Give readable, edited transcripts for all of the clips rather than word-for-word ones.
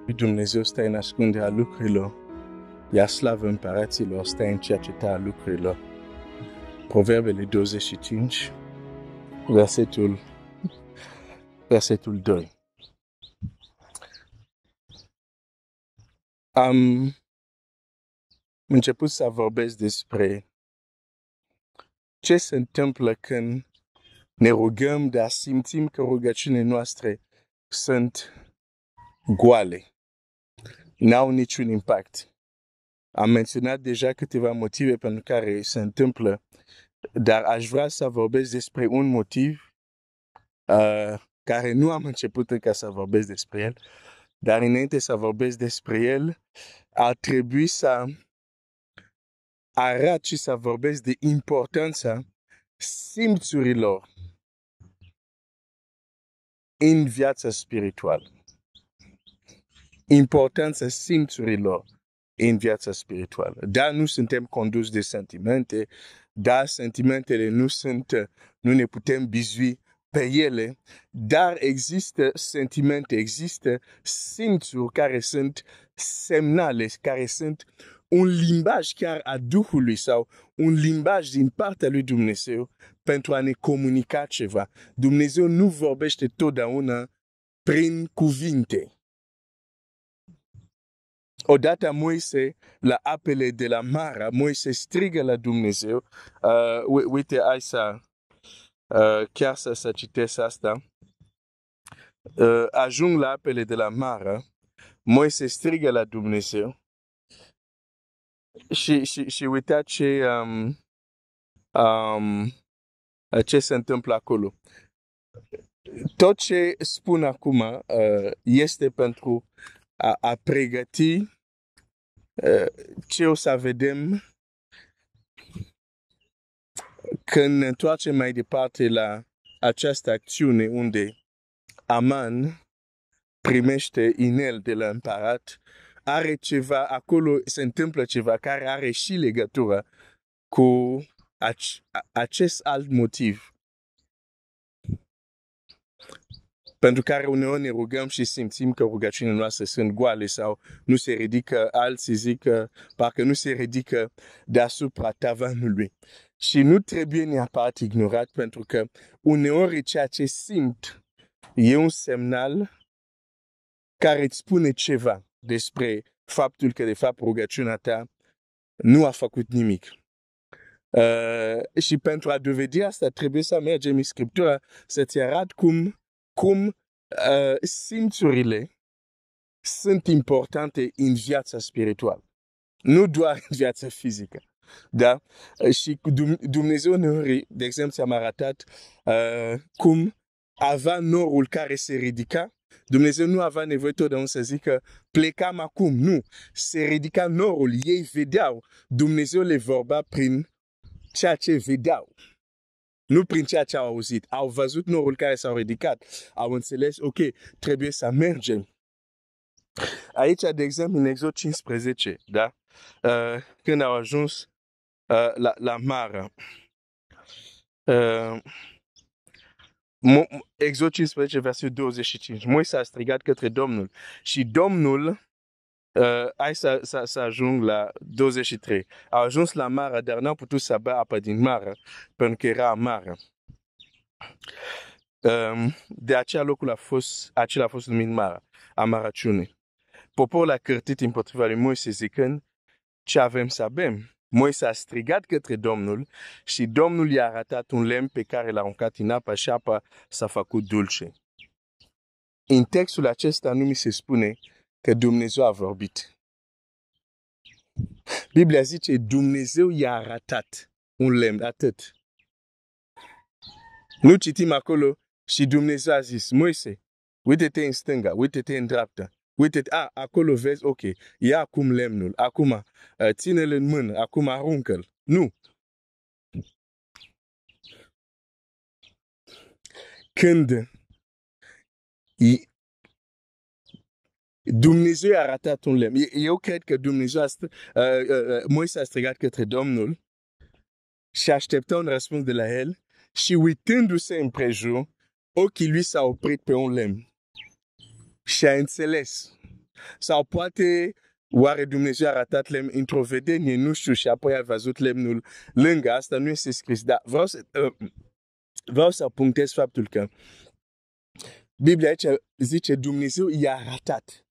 Lui Dumnezeu stă în ascunderea lucrurilor, iar slavă împăraților stă în cercetarea lucrurilor. Proverbele 25, versetul 2. Am început să vorbesc despre ce se întâmplă când ne rugăm, dar simțim că rugăciunile noastre sunt goale, n-au niciun impact. Am menționat deja câteva motive pentru care se întâmplă, dar aș vrea să vorbesc despre un motiv care nu am început încă să vorbesc despre el, dar înainte să vorbesc despre el, ar trebui să arăt și să vorbesc de importanța simțurilor în viața spirituală. Importanța simțurilor în viața spirituală. Dar nu suntem conduși de sentimente, dar sentimentele nu ne putem bizui pe ele, dar există sentimente, există simțuri care sunt semnale, care sunt un limbaj chiar a Duhului sau un limbaj din partea lui Dumnezeu pentru a ne comunica ceva. Dumnezeu nu vorbește totdeauna prin cuvinte. Odată Moise, la apele de la Mara, Moise strigă la Dumnezeu. Uite, hai să chiar să citesc asta. Ajung la apele de la Mara, Moise strigă la Dumnezeu și uitați ce se întâmplă acolo. Tot ce spun acum este pentru a pregăti ce o să vedem când ne întoarcem mai departe la această acțiune unde Aman primește inel de la împărat. Are ceva, acolo se întâmplă ceva care are și legătură cu acest alt motiv pentru care uneori ne rugăm și simțim că rugăciunile noastre sunt goale sau nu se ridică, alții zic că parcă nu se ridică deasupra tavanului. Și nu trebuie neapărat ignorat, pentru că uneori ceea ce simt e un semnal care îți spune ceva despre faptul că de fapt rugăciunea ta nu a făcut nimic. Și pentru a dovedi asta trebuie să mergem în Scriptura să-ți arăt cum simțurile sunt importante în viața spirituală. Nu doar în viața fizică. Da? Și Dumnezeu uneori, de exemplu, ți-am arătat cum avea norul care se ridica. Dumnezeu nu avea nevoie totdeauna să zică plecam acum. Nu. Se ridica norul. Ei vedeau. Dumnezeu le vorbea prin ceea ce vedeau. Nu prin ceea ce au auzit. Au văzut norul care s-au ridicat. Au înțeles, ok, trebuie să mergem. Aici, de exemplu, în Exod 15, da? Când au ajuns la Mara. Exod 15, versetul 25. Moise a strigat către Domnul și Domnul, hai să ajung la 23. A ajuns la Mara, dar n-a putut să bea apă din Mara, pentru că era amară. De aceea locul acela a fost numit Mara, amarăciune. Poporul a cârtit împotriva lui Moise zicând, ce avem să bem? Moise a strigat către Domnul și Domnul i-a arătat un lemn pe care l-a aruncat în apă și apa s-a făcut dulce. În textul acesta nu mi se spune că Dumnezeu a vorbit. Biblia zice, Dumnezeu i-a arătat un lemn, atât. Nu citim acolo și Dumnezeu a zis, Moise, uite-te în stânga, uite-te în dreapta. Uite-te, acolo vezi, ok, ia acum lemnul, acum ține-l în mână, acum aruncă-l. Nu. Când Dumnezeu a arătat un lemn, eu cred că Moise a strigat către Domnul și aștepta un răspuns de la el și uitându-se împrejur, ochii lui s-au oprit pe un lemn și a înțeles Sau poate oare Dumnezeu a ratat lemn într-o vedenie, nu știu, și apoi a văzut lemnul lângă. Asta nu este scris, dar vreau să punctez faptul că Biblia aici zice Dumnezeu i-a ratat.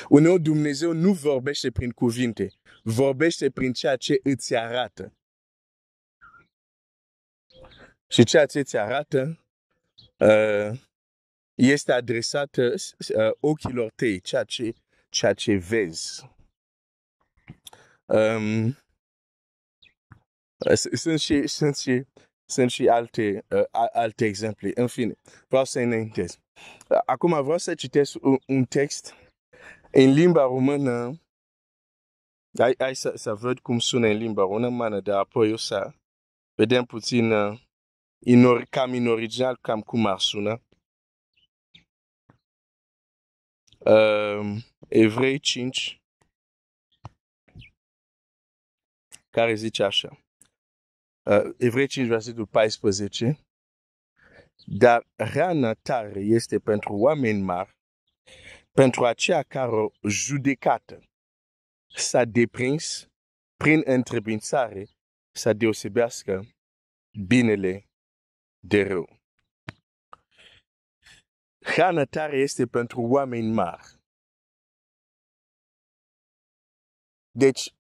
Uneori Dumnezeu nu vorbește prin cuvinte, vorbește prin ceea ce îți arată. Și ceea ce îți arată este adresat ochilor tăi, ceea ce vezi. Sunt și alte exemple. În fine, vreau să înaintez. Acum vreau să citesc un text în limba română. Hai să văd cum sună în limba română, dar apoi o să vedem puțin cam în original, cam cum ar sună. Evrei 5, care zice așa. Evrei 5, versetul 14. Dar rana tare este pentru oameni mari, pentru aceia care o judecată s-a deprins prin întrebuințare să deosebească binele de rău. Rana tare este pentru oameni mari. Deci,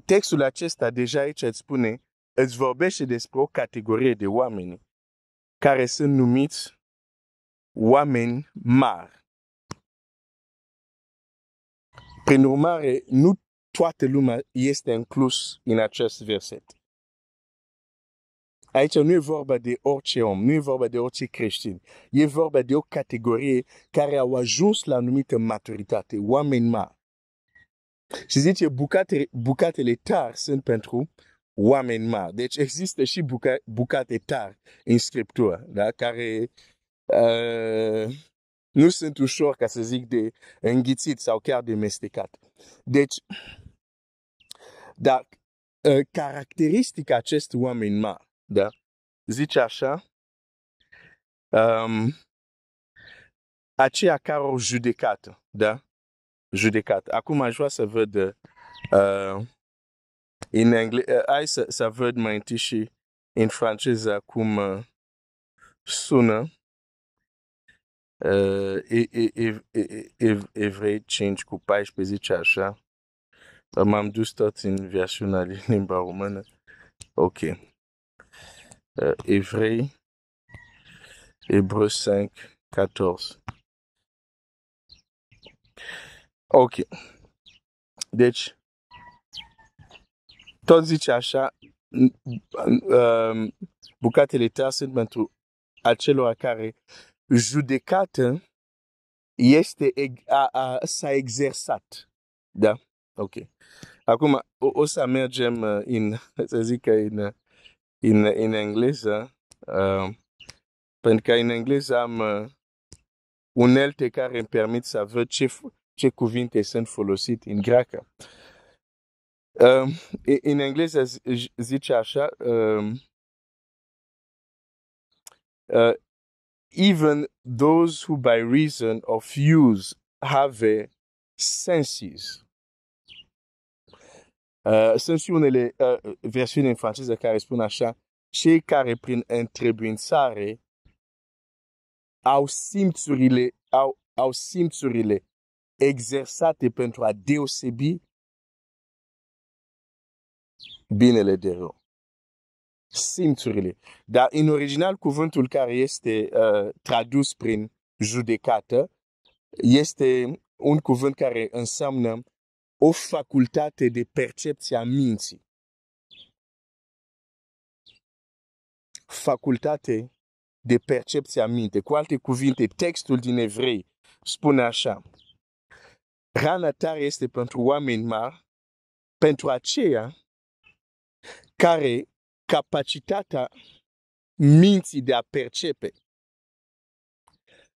textul acesta deja aici îți vorbește despre o categorie de oameni care sunt numiți oameni mari. Prin urmare, nu toată lumea este inclus în acest verset. Aici nu e vorba de orice om, nu e vorba de orice creștin. E vorba de o categorie care au ajuns la anumită maturitate, oameni mari. Și zice, bucatele tari sunt pentru oameni mari. Deci există și bucate tari în Scriptură, da? Care nu sunt ușor, ca să zic, de înghițit sau chiar de mestecat. Deci, dar caracteristica acestui oameni mari, da? Zice așa, aceea care o judecată, da? Judecată. Acum aș vrea să văd în engleză, hai să văd mai întâi și în franceză cum sună. Evrei 5 cu 14 zice așa. M-am dus tot în versiunea din limba română. Ok. Evrei 5, 14. Ok. Deci, tot zice așa, bucatele tari sunt pentru acelora care judecată s-a exersat. Da? Ok. Acum o să mergem să zic în engleză, pentru că în engleză am unelte care îmi permit să văd ce cuvinte sunt folosite în greacă. În engleză zice așa, even those who by reason of use have senses. Sunt și unele versiuni în franceză care spun așa, cei care prin întrebuințare au simțurile exersate pentru a deosebi binele de rău. Simțurile. Dar în original cuvântul care este tradus prin judecată este un cuvânt care înseamnă o facultate de percepție a minții. Facultate de percepție a minte. Cu alte cuvinte, textul din Evrei spune așa. Rana tare este pentru oameni mari, pentru aceia care capacitatea minții de a percepe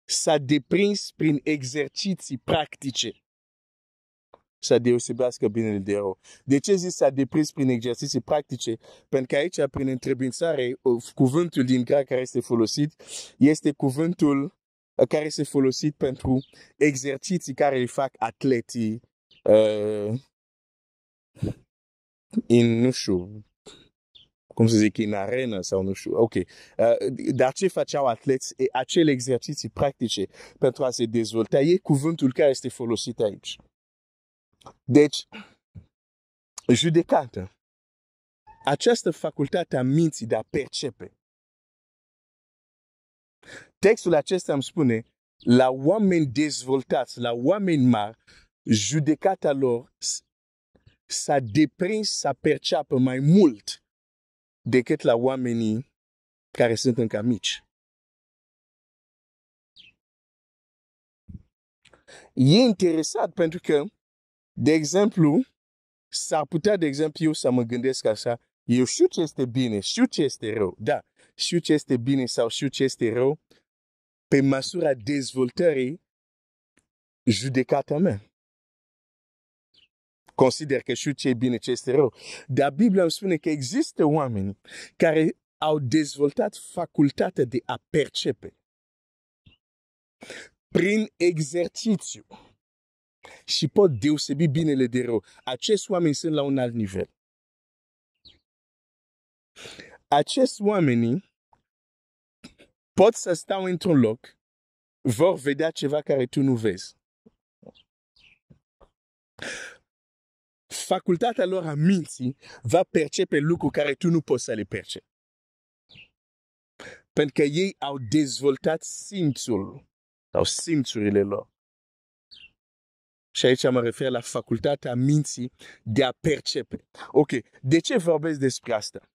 s-a deprins prin exerciții practice să deosebească binele de rău. De ce zic s-a deprins prin exerciții practice? Pentru că aici, prin întrebuințare, cuvântul din greacă care este folosit este cuvântul care se folosit pentru exerciții care îi fac atletii nu știu, cum să zic, în arenă sau nu știu, ok. Dar ce făceau atleți? Acele exerciții practice pentru a se dezvolta, e cuvântul care este folosit aici. Deci, judecată. Această facultate a minții de a percepe. Textul acesta îmi spune, la oameni dezvoltați, la oameni mari, judecata lor s-a deprins să perceapă mai mult decât la oamenii care sunt încă mici. E interesant pentru că, de exemplu, s-ar putea, de exemplu, eu să mă gândesc așa, eu știu ce este bine, știu ce este rău, da, știu ce este bine sau știu ce este rău, pe măsura dezvoltării judecata mea. Consider că știu ce e bine, ce este rău. Dar Biblia îmi spune că există oameni care au dezvoltat facultatea de a percepe prin exercițiu și pot deosebi binele de rău. Acești oameni sunt la un alt nivel. Acești oameni pot să stau într-un loc, vor vedea ceva care tu nu vezi. Facultatea lor a minții va percepe lucruri care tu nu poți să le percepi. Pentru că ei au dezvoltat simțul sau simțurile lor. Și aici mă refer la facultatea minții de a percepe. Ok, de ce vorbesc despre asta?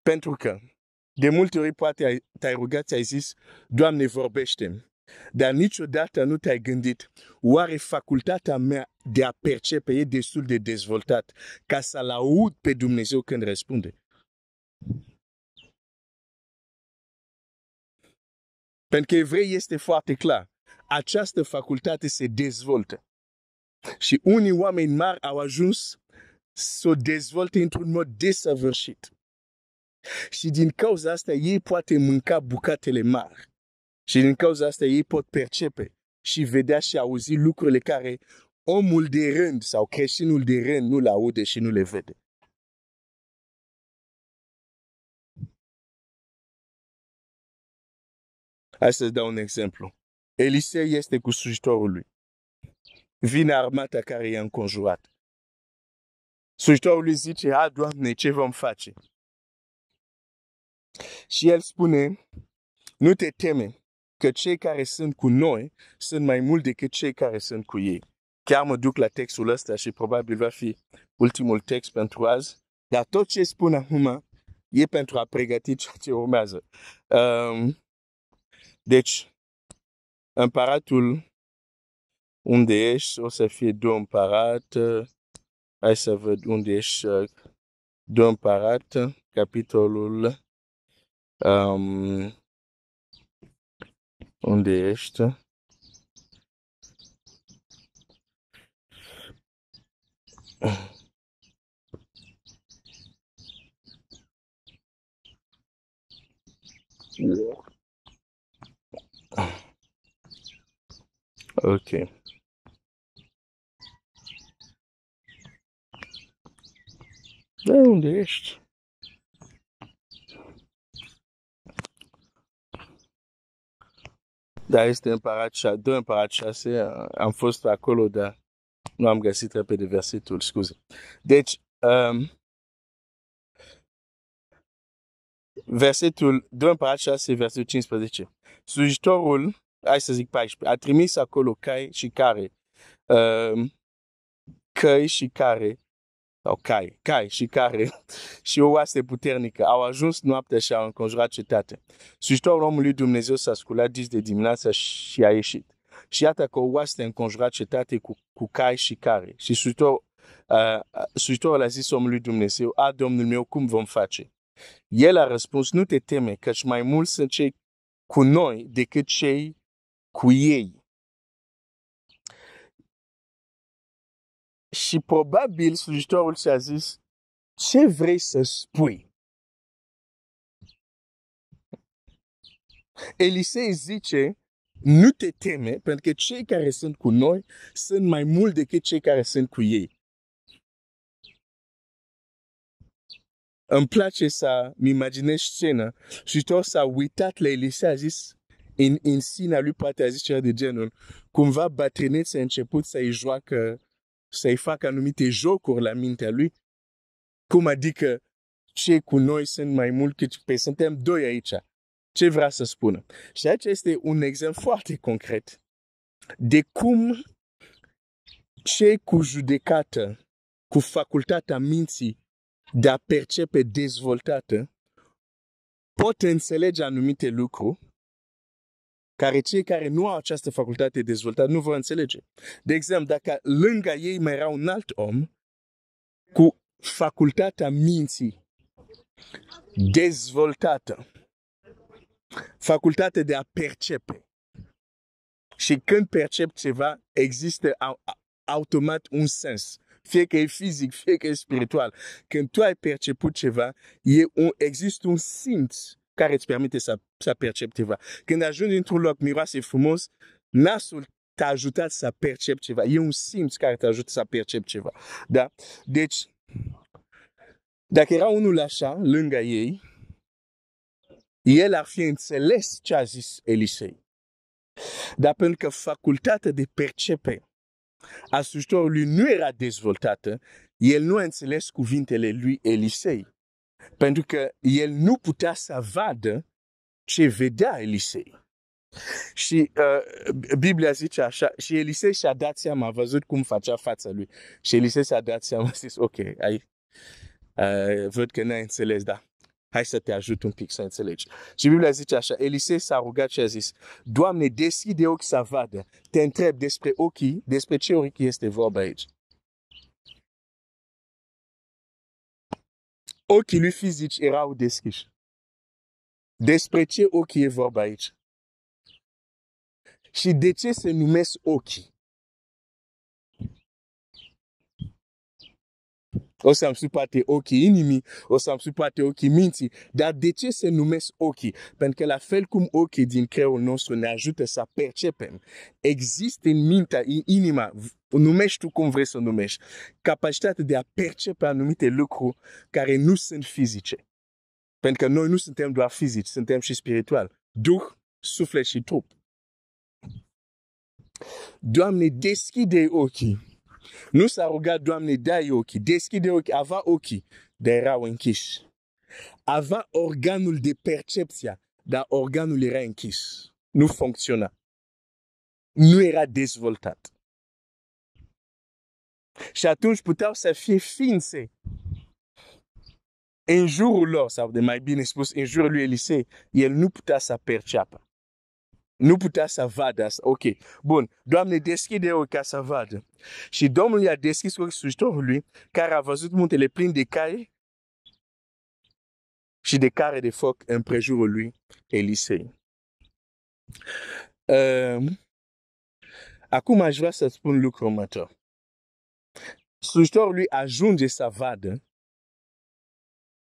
Pentru că de multe ori poate te-ai rugat, ți-ai zis, Doamne, vorbește-mi. Dar niciodată nu te-ai gândit, oare facultatea mea de a percepe e destul de dezvoltat ca să-L aud pe Dumnezeu când răspunde? Pentru că Evrei este foarte clar. Această facultate se dezvoltă. Și unii oameni mari au ajuns să o dezvolte într-un mod desăvârșit. Și din cauza asta ei poate mânca bucatele mari. Și din cauza asta ei pot percepe și vedea și auzi lucrurile care omul de rând sau creștinul de rând nu le aude și nu le vede. Hai să-ți dau un exemplu. Elisei este cu slujitorul lui. Vine armata care i-a înconjurat. Slujitorul lui zice, Doamne, ce vom face? Și el spune, nu te teme, că cei care sunt cu noi sunt mai mult decât cei care sunt cu ei. Chiar mă duc la textul ăsta și probabil va fi ultimul text pentru azi, dar tot ce spun acum e pentru a pregăti ceea ce urmează. Deci, împăratul unde ești, o să fie 2 împărat, hai să văd unde ești, 2 împărat, capitolul unde ești? Ok. Da, unde ești? Da, este împărat 2 împărat 6. Am fost acolo, dar nu am găsit repede versetul, scuze. Deci, versetul 2 împărat 6, versetul 15. Slujitorul, hai să zic 14, a trimis acolo cai și care, căi și care, sau cai și care, și o oaste puternică, au ajuns noaptea și au înconjurat cetatea. Slujitorul omului Dumnezeu s-a sculat dis de dimineața și a ieșit. Și iată că o oaste a înconjurat cetate cu cai și care. Și slujitorul a zis omului Dumnezeu, Domnul meu, cum vom face? El a răspuns, nu te teme, căci mai mulți sunt cei cu noi decât cei cu ei. Și probabil slujitorul și-a zis, ce vrei să spui? Elisei zice, nu te teme, pentru că cei care sunt cu noi sunt mai mult decât cei care sunt cu ei. Îmi place să-mi imaginez scena și tot s-a uitat la Elisei, a zis, în sinea lui poate a zis ceva de genul, cumva bătrânețe a început să-i joacă, să-i facă anumite jocuri la mintea lui, cum adică cei cu noi sunt mai mult cât suntem doi aici. Ce vrea să spună? Și aici este un exemplu foarte concret de cum cei cu judecată, cu facultatea minții de a percepe dezvoltată, pot înțelege anumite lucruri care cei care nu au această facultate dezvoltată nu vor înțelege. De exemplu, dacă lângă ei mai era un alt om cu facultatea minții dezvoltată, facultatea de a percepe. Și când percep ceva, există automat un sens. Fie că e fizic, fie că e spiritual. Când tu ai perceput ceva, există un simț care îți permite să percepi ceva. Când ajungi într-un loc miroase frumos, nasul te-a ajutat să percepi ceva. E un simț care te ajută să percepi ceva. Da? Deci, dacă era unul așa, lângă ei, el ar fi înțeles ce a zis Elisei. Dar pentru că facultatea de percepe a slujitorului nu era dezvoltată, el nu a înțeles cuvintele lui Elisei. Pentru că el nu putea să vadă ce vedea Elisei. Și Biblia zice așa, și Elisei și-a dat seama, a văzut cum facea fața lui. Și Elisei și-a dat seama, a zis, ok, văd că n-ai înțeles, da. Hai să te ajut un pic să înțelegi. Și Biblia zice așa, Elisei s-a rugat și a zis, Doamne, deschide ochii să vadă. Te întreb despre ce ochi este vorba aici. Ochii lui fizici erau deschiși. Despre ce ochi e vorba aici? Și de ce se numesc ochii? O să-mi spui poate ochii inimii, o să-mi spui poate ochii minții, dar de ce se numesc ochii? Pentru că la fel cum ochii din creierul nostru ne ajută să percepem, există în mintea, în inima, numești tu cum vrei să o numești, capacitatea de a percepe anumite lucruri care nu sunt fizice. Pentru că noi nu suntem doar fizici, suntem și spirituali. Duh, suflet și trup. Doamne, deschide ochii. Nu s-a rugat, Doamne, dai ochii, deschide ochii, avea ochii, dar erau închiși. Avea organul de percepție, dar organul era închis. Nu funcționa. Nu era dezvoltat. Și atunci puteau să fie ființe în jurul lor, sau de mai bine spus, în jurul lui Elisei, el nu putea să perceapă. Nu putea să vadă asta. Ok, bun. Doamne, deschide ochii ca să vadă. Și Domnul i-a deschis ochii slujitorului, care a văzut muntele plin de cai și de care de foc împrejurul lui Elisei. Acum aș vrea să spun lucrul următor. Slujitorul lui ajunge să vadă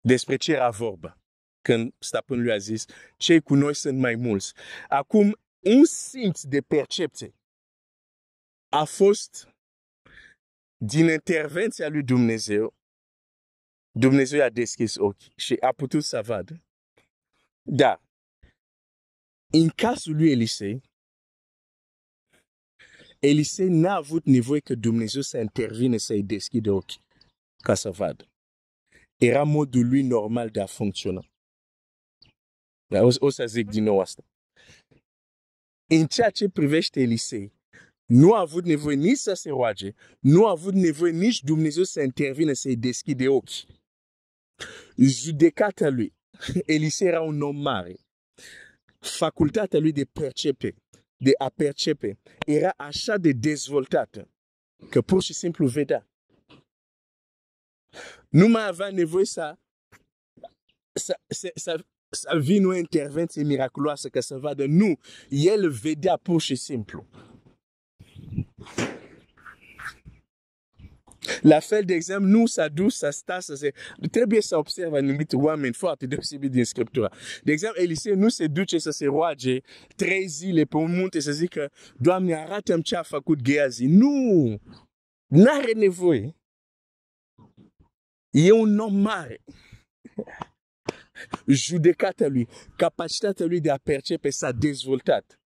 despre ce era vorba. Când stăpânul lui a zis, cei cu noi sunt mai mulți. Acum, un simț de percepție a fost din intervenția lui Dumnezeu. Dumnezeu a deschis ochii și a putut să vadă. Dar, în cazul lui Elisei, Elisei n-a avut nevoie că Dumnezeu să intervine să-i deschide ochii ca să vadă. Era modul lui normal de a funcționa. Dar o să zic din nou asta. În ceea ce privește Elisei, nu a avut nevoie nici să se roage, nu a avut nevoie nici Dumnezeu să intervine să-i deschide ochii. Judecata lui, Elisei era un om mare. Facultatea lui de a percepe, era așa de dezvoltată că pur și simplu vedea. Nu mai avea nevoie să vină o intervenție miraculoasă ca să vadă. Nu, el vedea pur și simplu. La fel de exemplu nu s-a dus să stea să se... Trebuie să observe anumite oameni foarte deosebit din Scriptura. De exemplu, Elisei nu se duce să se roage 3 zile pe un munte să zică, Doamne, arată-mi ce a făcut Gehazi. Nu! N-are nevoie. E un om mare. Judecata lui, capacitatea lui de a percepe s-a dezvoltat.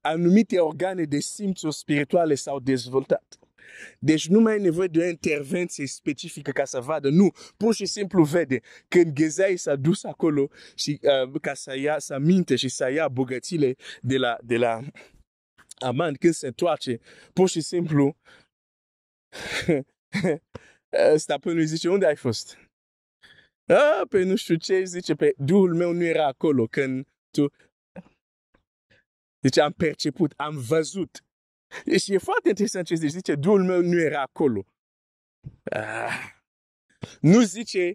Anumite organe de simțuri spirituale s-au dezvoltat. Deci nu mai e nevoie de o intervenție specifică ca să vadă. Nu, pur și simplu vede. Când Gehazi s-a dus acolo și ca să minte și să ia bogățile de la Aman, când se întoarce, pur și simplu stăpânul îi zice, unde ai fost? Pe nu știu ce, zice, pe Duhul meu nu era acolo când tu... Deci am perceput, am văzut. Și e foarte interesant ce zice, Duhul meu nu era acolo. Nu zice,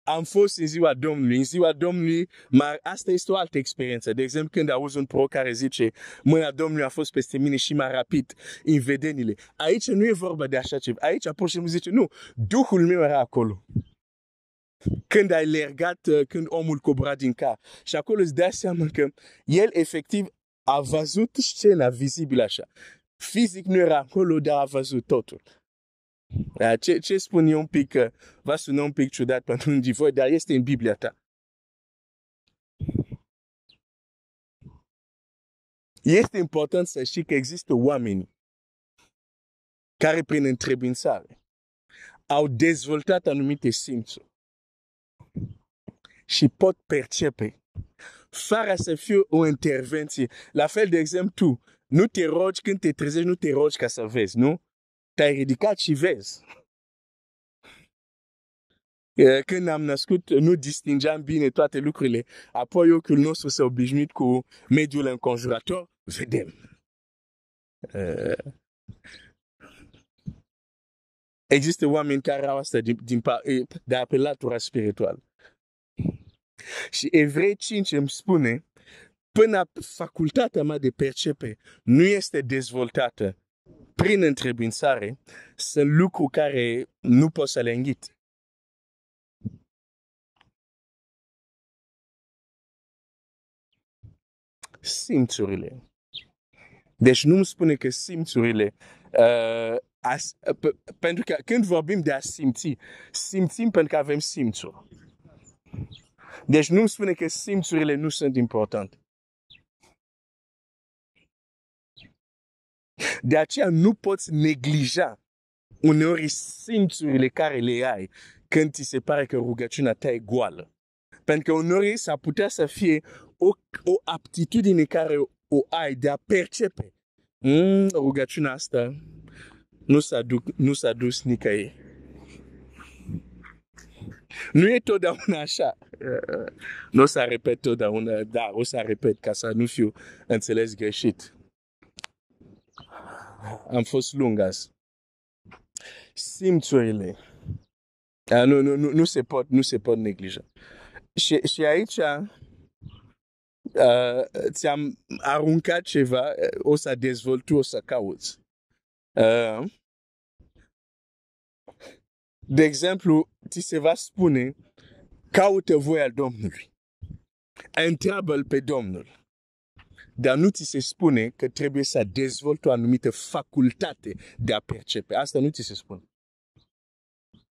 am fost în ziua Domnului. În ziua Domnului, asta este o altă experiență. De exemplu, când auzi un proroc care zice, mâna Domnului a fost peste mine și m-a rapit în vedenile. Aici nu e vorba de așa ceva. Aici pur și simplu zice, nu, Duhul meu era acolo. Când ai lergat, când omul cobra din car. Și acolo îți dai seama că el efectiv a văzut scena vizibilă așa. Fizic nu era acolo, dar a văzut totul. Ce spun eu un pic, va suna un pic ciudat pentru un divoi, dar este în Biblia ta. Este important să știi că există oameni care prin întrebuințare au dezvoltat anumite simțuri și pot percepe fără să fie o intervenție. La fel, de exemplu, tu nu te rogi când te trezești, nu te rogi ca să vezi, nu? Te-ai ridicat și vezi. Când am născut, nu distingeam bine toate lucrurile. Apoi ochiul nostru s-a obișnuit cu mediul înconjurător. Vedem. Există oameni care au asta de apelatura spirituală. Și Evrei 5 îmi spune, până facultatea mea de percepe nu este dezvoltată prin întrebuințare, sunt lucruri care nu pot să le înghit. Simțurile. Deci nu îmi spune că simțurile, pentru că când vorbim de a simți, simțim pentru că avem simțuri. Deci nu îmi spune că simțurile nu sunt importante. De aceea nu poți neglija uneori simțurile care le ai când ți se pare că rugăciunea ta e goală. Pentru că uneori s-ar putea să fie o aptitudine care o ai de a percepe. Rugăciunea asta nu s-a dus nicăieri. Nu e totdeauna așa. Nu o să repet totdeauna, dar o să repet ca să nu fiu înțeles greșit. Am fost lung azi. Simțurile nu se pot neglija. Și aici ți-am aruncat ceva, o să dezvolt, tu o să cauți. De exemplu, ți se va spune, caută voia Domnului. Întreabă-L pe Domnul. Dar nu ți se spune că trebuie să dezvolți o anumită facultate de a percepe. Asta nu ți se spune.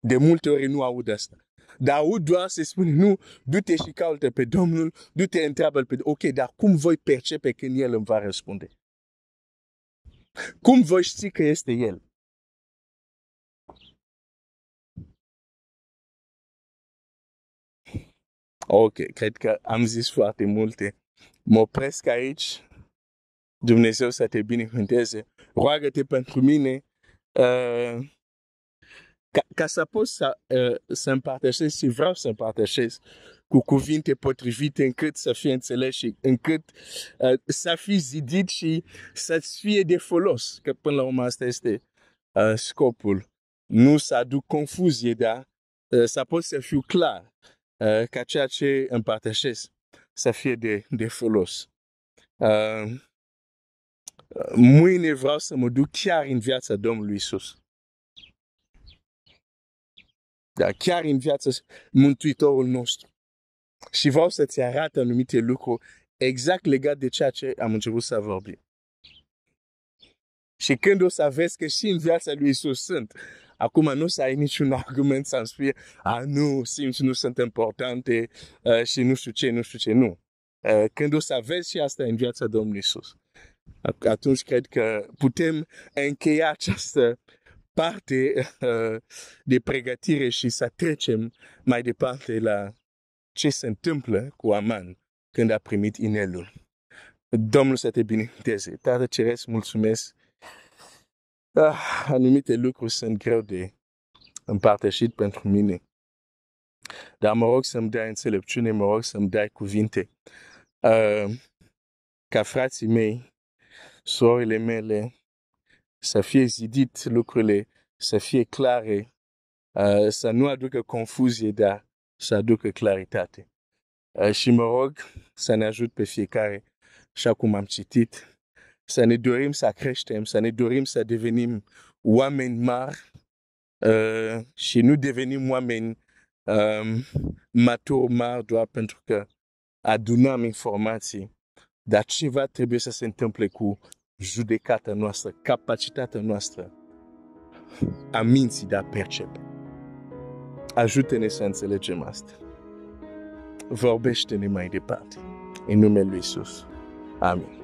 De multe ori nu aud asta. Dar aud doar se spune, nu, du-te și caută pe Domnul, du-te, întreabă-L pe Domnul. Ok, dar cum voi percepe când El îmi va răspunde? Cum voi ști că este El? Ok, cred că am zis foarte multe. Mă opresc aici. Dumnezeu să te binecuvânteze. Roagă-te pentru mine ca să poți să împărtășesc și vreau să împărtășesc cu cuvinte potrivite încât să fie înțeles și încât să fii zidit și să-ți fie de folos. Că până la urmă asta este scopul. Nu să aduc confuzie, dar să pot să fiu clar ca ceea ce împărtășesc să fie de folos. Mâine vreau să mă duc chiar în viața Domnului Iisus. Da, chiar în viață Mântuitorul nostru. Și vreau să-ți arăt anumite lucruri exact legat de ceea ce am început să vorbim. Și când o să vezi că și în viața lui Isus sunt, acum nu să ai niciun argument să-mi spui, nu, simți nu sunt importante și nu știu ce, nu. Când o să vezi și asta în viața Domnului Isus, atunci cred că putem încheia această parte de pregătire și să trecem mai departe la ce se întâmplă cu Aman când a primit inelul. Domnul să te binecuvânteze. Tată Ceresc, mulțumesc. Anumite lucruri sunt greu de împărtășit pentru mine. Dar mă rog să-mi dai înțelepciune, mă rog să-mi dai cuvinte. Ca frații mei, surorile mele, să fie zidit lucrurile, să fie clare, să nu aducă confuzie, dar să aducă claritate. Și mă rog să ne ajut pe fiecare, așa cum am citit, să ne dorim să creștem, să ne dorim să devenim oameni mari și nu devenim oameni maturi mari doar pentru că adunăm informații, dar ceva trebuie să se întâmple cu judecata noastră, capacitatea noastră a minții de a percepe. Ajută-ne să înțelegem asta. Vorbește-ne mai departe. În numele lui Isus. Amin.